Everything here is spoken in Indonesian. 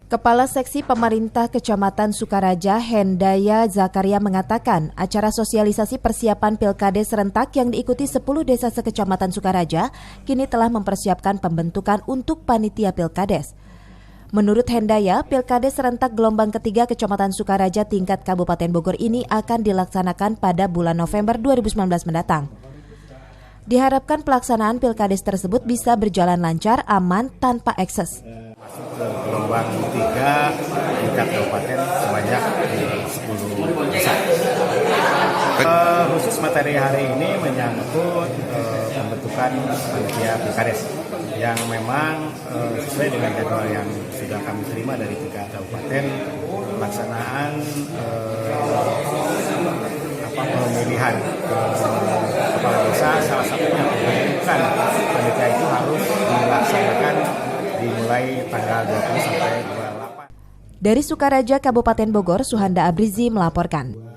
Kepala Seksi Pemerintah Kecamatan Sukaraja, Hendaya Zakaria mengatakan, acara sosialisasi persiapan Pilkades serentak yang diikuti 10 desa sekecamatan Sukaraja kini telah mempersiapkan pembentukan untuk panitia Pilkades. Menurut Hendaya, Pilkades serentak gelombang ketiga Kecamatan Sukaraja tingkat Kabupaten Bogor ini akan dilaksanakan pada bulan November 2019 mendatang. Diharapkan pelaksanaan Pilkades tersebut bisa berjalan lancar, aman, tanpa ekses. Masuk ke gelombang 3 tingkat kabupaten sebanyak 10 desa. Khusus materi hari ini menyangkut pembentukan panitia Pilkades yang memang sesuai dengan jadwal yang sudah kami terima dari 3 kabupaten, pelaksanaan pemilihan kepala desa, salah satunya pembentukan panitia itu harus dilaksanakan dimulai tanggal 20 sampai 28. Dari Sukaraja, Kabupaten Bogor, Suhanda Abrizi melaporkan.